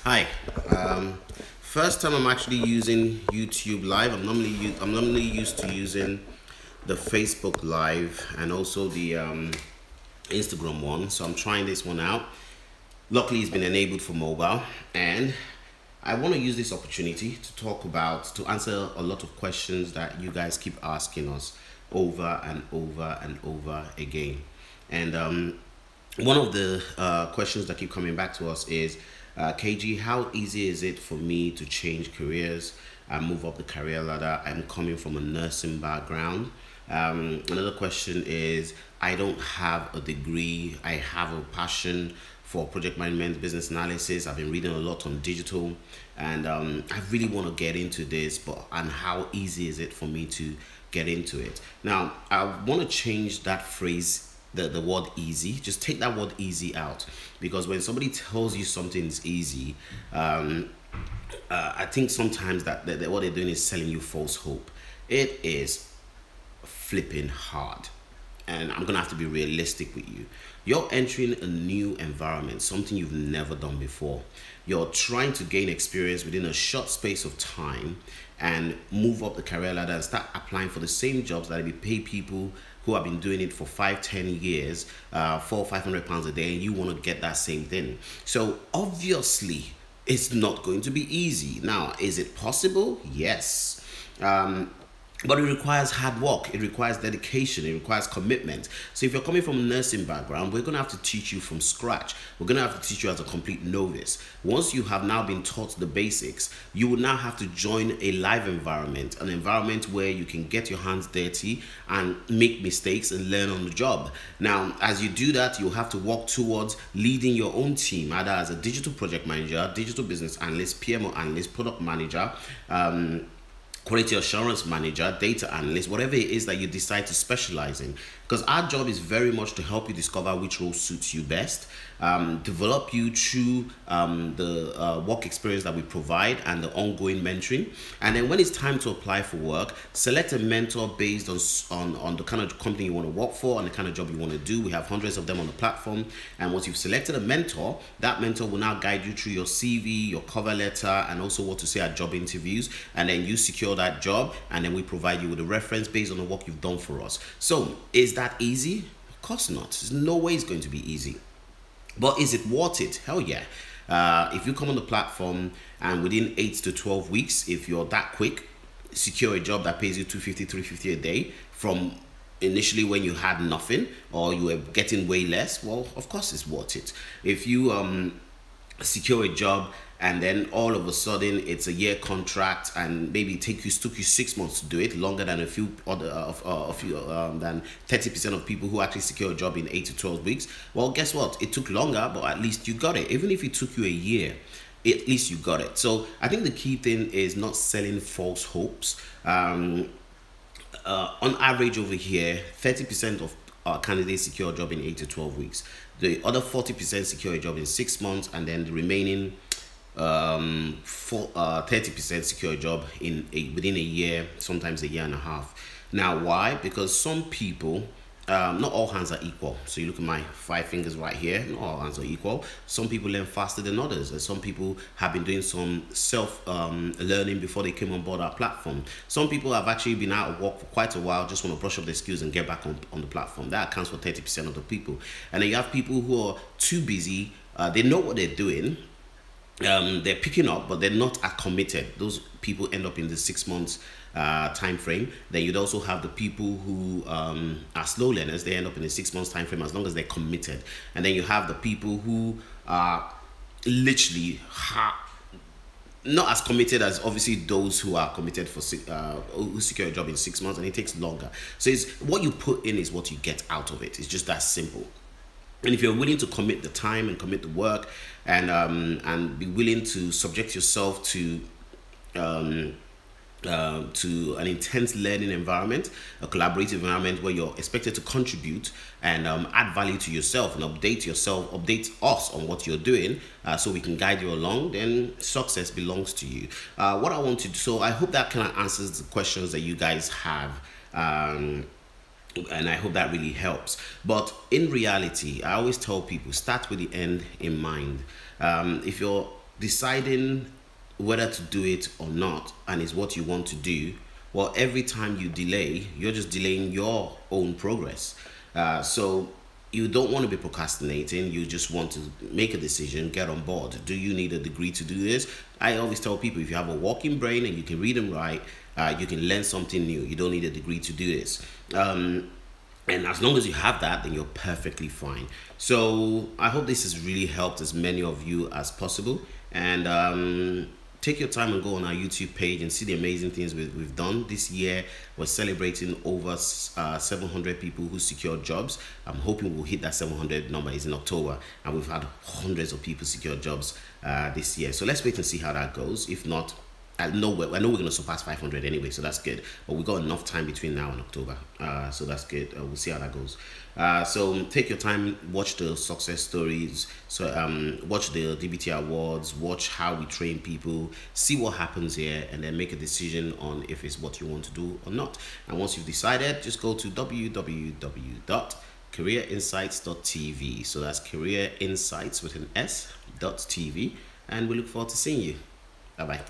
Hi. Um, First time I'm actually using YouTube Live. I'm normally used to using the Facebook Live and also the Instagram one. So I'm trying this one out. Luckily, it's been enabled for mobile, and I want to use this opportunity to to answer a lot of questions that you guys keep asking us over and over and over again. And one of the questions that keep coming back to us is, KG, how easy is it for me to change careers and move up the career ladder? I'm coming from a nursing background. Another question is, I don't have a degree. I have a passion for project management, business analysis. I've been reading a lot on digital, and I really want to get into this. But and how easy is it for me to get into it? Now, I want to change that phrase, the word easy. Just take that word easy out, because when somebody tells you something is easy, I think sometimes that what they're doing is selling you false hope. It is flipping hard, and I'm gonna have to be realistic with you. You're entering a new environment, something you've never done before. You're trying to gain experience within a short space of time and move up the career ladder and start applying for the same jobs that will pay people who have been doing it for 5, 10 years, 500 pounds a day, and you want to get that same thing. So obviously, it's not going to be easy. Now, is it possible? Yes. But it requires hard work, it requires dedication, it requires commitment. So if you're coming from a nursing background, we're going to have to teach you from scratch. We're going to have to teach you as a complete novice. Once you have now been taught the basics, you will now have to join a live environment, an environment where you can get your hands dirty and make mistakes and learn on the job. Now, as you do that, you'll have to work towards leading your own team, either as a digital project manager, digital business analyst, PMO analyst, product manager, quality assurance manager, data analyst, whatever it is that you decide to specialize in. Because our job is very much to help you discover which role suits you best, develop you through the work experience that we provide and the ongoing mentoring. And then when it's time to apply for work, select a mentor based on the kind of company you want to work for and the kind of job you want to do. We have hundreds of them on the platform. And once you've selected a mentor, that mentor will now guide you through your CV, your cover letter, and also what to say at job interviews. And then you secure that job, and then we provide you with a reference based on the work you've done for us. So is that easy? Of course not. There's no way it's going to be easy. But is it worth it? Hell yeah. If you come on the platform and within 8 to 12 weeks, if you're that quick, secure a job that pays you 250, 350 a day from initially when you had nothing or you were getting way less, well, of course it's worth it. If you secure a job and then all of a sudden it's a year contract and maybe took you 6 months to do it, longer than than 30% of people who actually secure a job in 8 to 12 weeks, well, guess what, it took longer, but at least you got it. Even if it took you a year, at least you got it. So I think the key thing is not selling false hopes. On average over here, 30% of candidates secure a job in 8 to 12 weeks. The other 40% secure a job in 6 months, and then the remaining 30% secure a job within a year, sometimes a year and a half. Now, why? Because some people, not all hands are equal. So you look at my 5 fingers right here, not all hands are equal. Some people learn faster than others, and some people have been doing some self learning before they came on board our platform. Some people have actually been out of work for quite a while, just want to brush up their skills and get back on the platform. That accounts for 30% of the people. And then you have people who are too busy, they know what they're doing, they're picking up, but they're not as committed. Those people end up in the 6 months time frame. Then you'd also have the people who are slow learners. They end up in the 6 months time frame as long as they're committed. And then you have the people who are literally not as committed as obviously those who are committed for who secure a job in 6 months, and it takes longer. So it's what you put in is what you get out of it. It's just that simple. And if you're willing to commit the time and commit the work and be willing to subject yourself to an intense learning environment, a collaborative environment where you're expected to contribute and add value to yourself and update us on what you're doing, so we can guide you along, then success belongs to you. What I want to do, so I hope that kind of answers the questions that you guys have. And I hope that really helps. But in reality, I always tell people, start with the end in mind. If you're deciding whether to do it or not, and it's what you want to do, well, every time you delay, you're just delaying your own progress. So you don't want to be procrastinating. You just want to make a decision, get on board. Do you need a degree to do this? I always tell people, if you have a working brain and you can read and write, you can learn something new. You don't need a degree to do this. And as long as you have that, then you're perfectly fine. So I hope this has really helped as many of you as possible. And take your time and go on our YouTube page and see the amazing things we've done this year. We're celebrating over 700 people who secured jobs. I'm hoping we'll hit that 700 number. Is in October, and we've had hundreds of people secure jobs this year. So let's wait and see how that goes. If not, I know we're going to surpass 500 anyway, so that's good. But we got enough time between now and October, so that's good. We'll see how that goes. So take your time, watch the success stories. So watch the DBT awards, watch how we train people, see what happens here, and then make a decision on if it's what you want to do or not. And once you've decided, just go to www.careerinsights.tv. So that's Career Insights with an S.tv, and we look forward to seeing you. Bye bye.